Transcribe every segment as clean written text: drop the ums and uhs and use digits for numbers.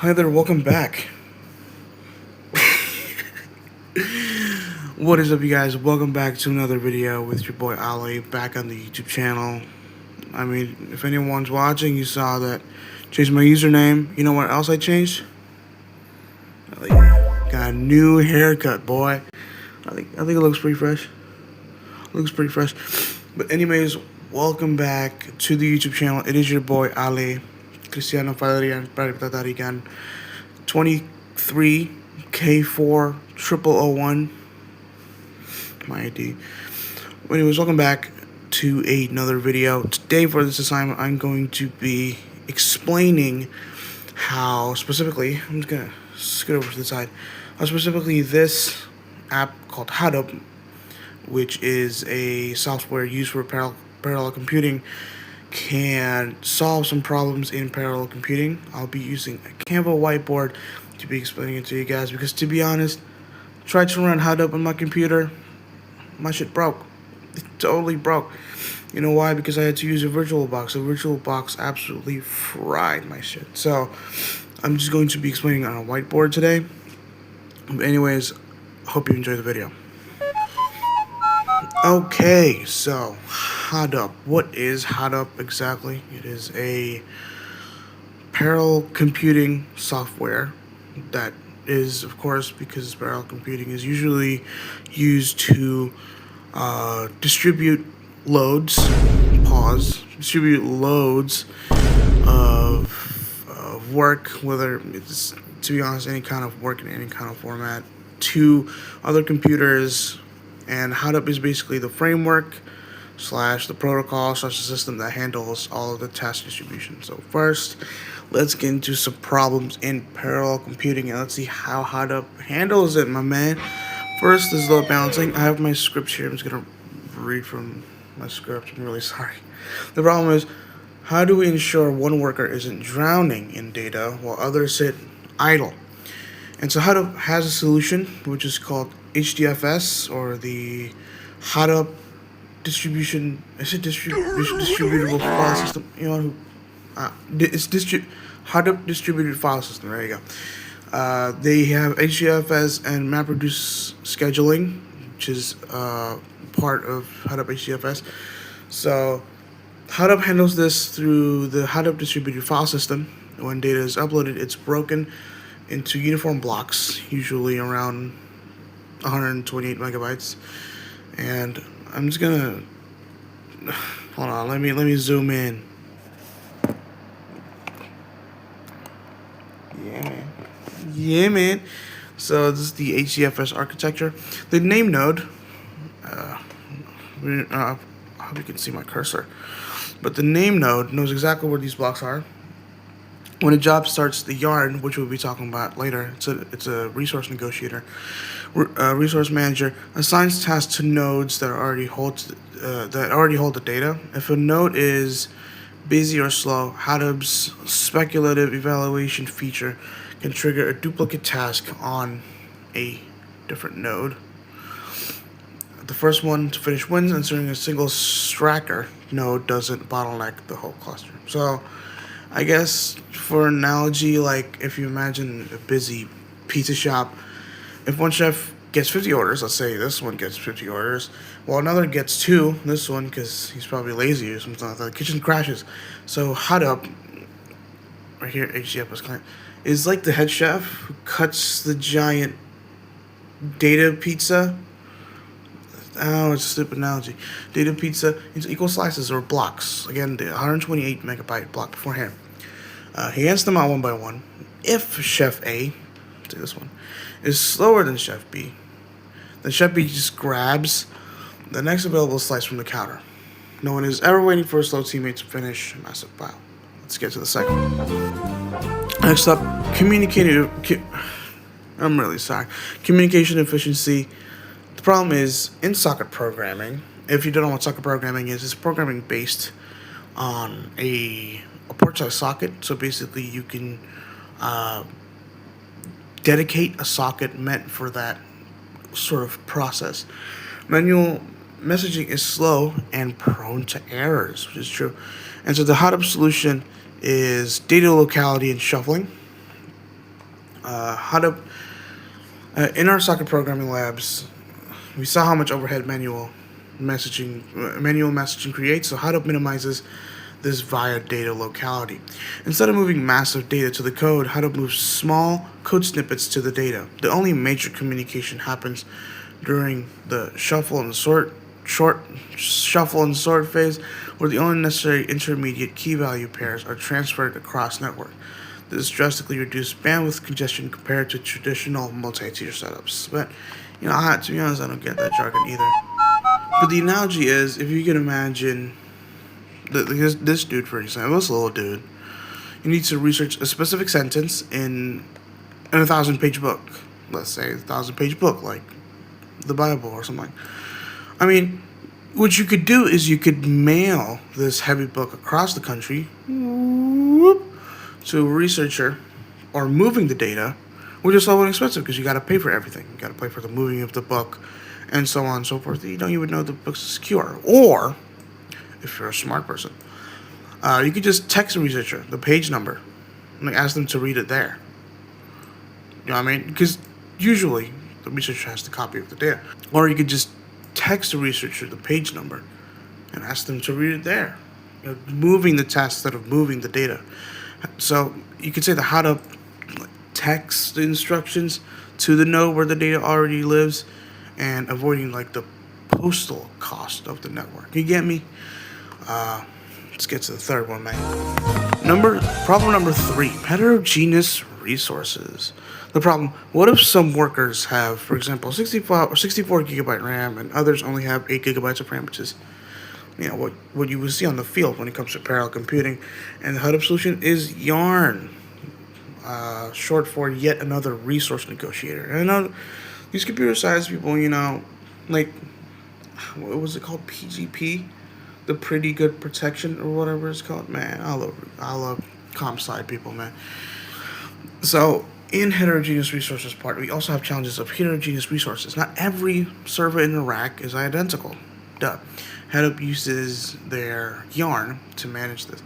Hi there, welcome back. What is up, you guys? Welcome back to another video with your boy Ali back on the YouTube channel. I mean, if anyone's watching, you saw that I changed my username. You know what else I changed? Got a new haircut, boy. I think it looks pretty fresh. But anyways, welcome back to the YouTube channel. It is your boy Ali, Cristiano Valerian Tatarigan, 23K4 0001. My ID. Anyways, welcome back to another video. Today for this assignment, I'm going to be explaining how specifically, I'm just gonna scoot over to the side, how specifically this app called Hadoop, which is a software used for parallel computing, can solve some problems in parallel computing. I'll be using a Canva whiteboard to be explaining it to you guys because, to be honest, tried to run Hadoop on my computer, my shit broke. It totally broke. You know why? Because I had to use a VirtualBox. A VirtualBox absolutely fried my shit. So I'm just going to be explaining on a whiteboard today. But anyways, hope you enjoy the video. Okay, so Hadoop. What is Hadoop exactly? It is a parallel computing software that is, of course, because parallel computing is usually used to distribute loads of work, whether it's, to be honest, any kind of work in any kind of format, to other computers. And Hadoop is basically the framework slash the protocol slash the system that handles all of the task distribution. So first, let's get into some problems in parallel computing and let's see how Hadoop handles it, my man. First is load balancing. I have my script here. I'm just gonna read from my script. I'm really sorry. The problem is, how do we ensure one worker isn't drowning in data while others sit idle? And so Hadoop has a solution which is called HDFS, or the Hadoop distribution. Is it distributable file system? You know, it's Hadoop distributed file system. There you go. They have HDFS and MapReduce scheduling, which is part of Hadoop HDFS. So Hadoop handles this through the Hadoop distributed file system. When data is uploaded, it's broken into uniform blocks, usually around 128 megabytes. And I'm just gonna hold on. Let me zoom in. Yeah, man. So this is the HDFS architecture. The name node. I hope you can see my cursor. But the name node knows exactly where these blocks are. When a job starts, the yarn, which we'll be talking about later, it's a resource negotiator, resource manager, assigns tasks to nodes that already hold the data. If a node is busy or slow, Hadoop's speculative evaluation feature can trigger a duplicate task on a different node. The first one to finish wins, inserting a single tracker node doesn't bottleneck the whole cluster. So I guess for analogy, like if you imagine a busy pizza shop, if one chef gets 50 orders, let's say this one gets 50 orders, while another gets 2, this one, because he's probably lazy or something like that, the kitchen crashes. So Hadoop, right here, HDFS client, is like the head chef who cuts the giant data pizza. Oh, it's a stupid analogy. Data pizza into equal slices or blocks. Again, the 128 megabyte block beforehand. He hands them out one by one. If Chef A, say this one, is slower than Chef B, then Chef B just grabs the next available slice from the counter. No one is ever waiting for a slow teammate to finish a massive pile. Let's get to the second one. Next up, I'm really sorry. Communication efficiency. The problem is, in socket programming, if you don't know what socket programming is, it's programming based on a port-size socket. So basically, you can dedicate a socket meant for that sort of process. Manual messaging is slow and prone to errors, which is true. And so the Hadoop solution is data locality and shuffling. Hadoop, in our socket programming labs, we saw how much overhead manual messaging creates. So Hadoop minimizes this via data locality. Instead of moving massive data to the code, Hadoop moves small code snippets to the data. The only major communication happens during the shuffle and sort phase, where the only necessary intermediate key value pairs are transferred across network. This drastically reduced bandwidth congestion compared to traditional multi-tier setups. But to be honest, I don't get that jargon either. But the analogy is, if you can imagine this dude, for example, this little dude, he needs to research a specific sentence in a 1,000-page book. Let's say a 1,000-page book, like the Bible or something. I mean, what you could do is you could mail this heavy book across the country to a researcher, or moving the data, which is so expensive because you got to pay for everything. You got to pay for the moving of the book, and so on and so forth. You don't even know the book's secure. Or, if you're a smart person, you could just text the researcher the page number and ask them to read it there. You know what I mean? Because usually the researcher has the copy of the data. Or you could just text the researcher the page number and ask them to read it there. Moving the task instead of moving the data. So you could say the how to text the instructions to the node where the data already lives, and avoiding like the postal cost of the network. You get me? Let's get to the third one, man. Problem number 3: heterogeneous resources. The problem: what if some workers have, for example, 64 gigabyte RAM, and others only have 8 gigabytes of RAM, which is what you would see on the field when it comes to parallel computing. And the Hadoop solution is Yarn, short for yet another resource negotiator. And I know these computer science people, like, what was it called, PGP, the pretty good protection or whatever it's called. Man, I love comp sci people, man. So in heterogeneous resources part, we also have challenges of heterogeneous resources. Not every server in a rack is identical. Duh. Hadoop uses their Yarn to manage this.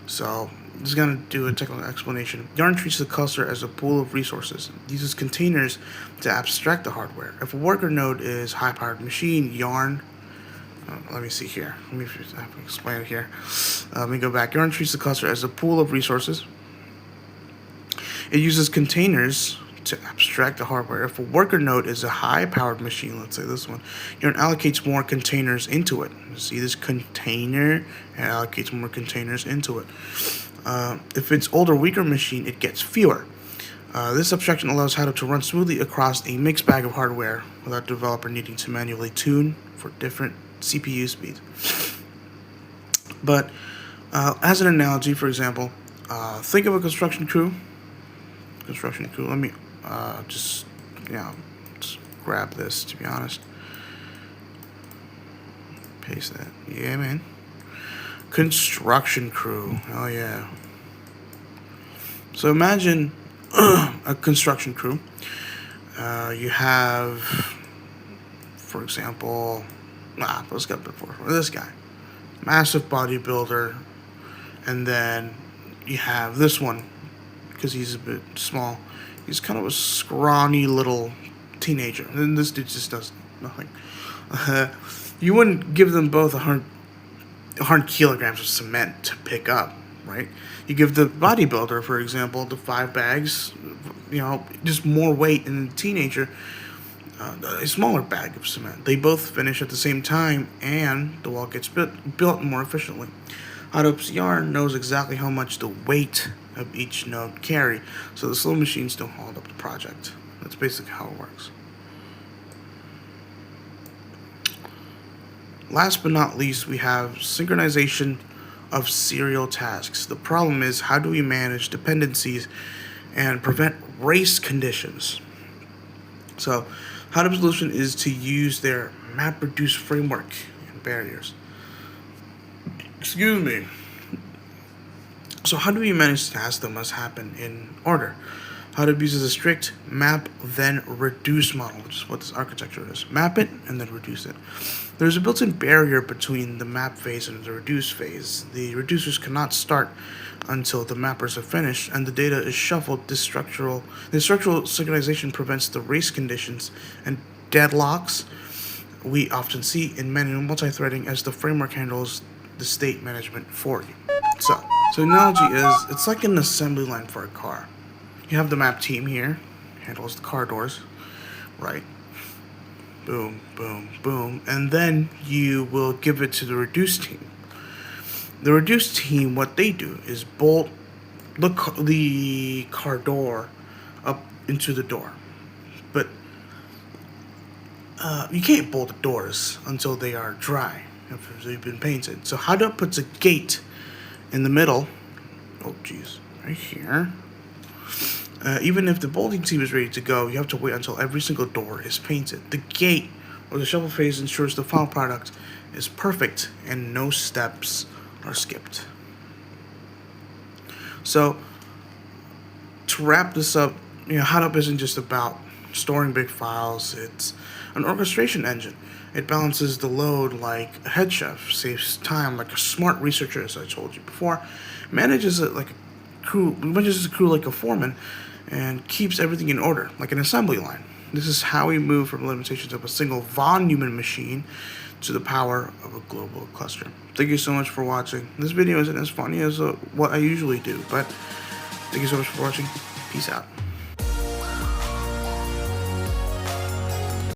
So this is going to do a technical explanation. Yarn treats the cluster as a pool of resources. It uses containers to abstract the hardware. If a worker node is high-powered machine, Yarn... let me see here. Let me explain it here. Let me go back. Yarn treats the cluster as a pool of resources. It uses containers to abstract the hardware. If a worker node is a high-powered machine, let's say this one, Yarn allocates more containers into it. You see this container? It allocates more containers into it. If it's older, weaker machine, it gets fewer. This abstraction allows Hadoop to run smoothly across a mixed bag of hardware without the developer needing to manually tune for different CPU speeds. But as an analogy, for example, think of a construction crew. Let me just grab this, to be honest. Paste that. Yeah, man. Construction crew. Oh, yeah. So imagine a construction crew. You have, for example, let's get before this guy. Massive bodybuilder. And then you have this one, because he's a bit small. He's kind of a scrawny little teenager. And this dude just does nothing. You wouldn't give them both 100 kilograms of cement to pick up, right? You give the bodybuilder, for example, the 5 bags, just more weight, and the teenager, a smaller bag of cement. They both finish at the same time, and the wall gets built more efficiently. Hadoop's Yarn knows exactly how much the weight of each node carry, so the slow machines don't hold up the project. That's basically how it works. Last but not least, we have synchronization of serial tasks. The problem is, how do we manage dependencies and prevent race conditions? So Hadoop's solution is to use their MapReduce framework and barriers. Excuse me. So how do we manage tasks that must happen in order? Hadoop uses a strict map then reduce model, which is what this architecture is. Map it and then reduce it. There's a built-in barrier between the map phase and the reduce phase. The reducers cannot start until the mappers are finished and the data is shuffled. This structural synchronization prevents the race conditions and deadlocks we often see in manual multi-threading as the framework handles the state management for you. So the analogy is it's like an assembly line for a car. You have the map team here, handles the car doors, right? Boom, boom, boom, and then you will give it to the reduce team. The reduce team, what they do is bolt the car door up into the door, but you can't bolt the doors until they are dry, if they've been painted. So Hadoop puts a gate in the middle. Oh, geez, right here. Even if the bolting team is ready to go, you have to wait until every single door is painted. The gate or the shuffle phase ensures the final product is perfect and no steps are skipped. So, to wrap this up, Hadoop isn't just about storing big files. It's an orchestration engine. It balances the load like a head chef, saves time like a smart researcher, as I told you before, manages it like a crew like a foreman, and keeps everything in order like an assembly line. This is how we move from limitations of a single von Neumann machine to the power of a global cluster. Thank you so much for watching. This video isn't as funny as what I usually do, but thank you so much for watching. Peace out.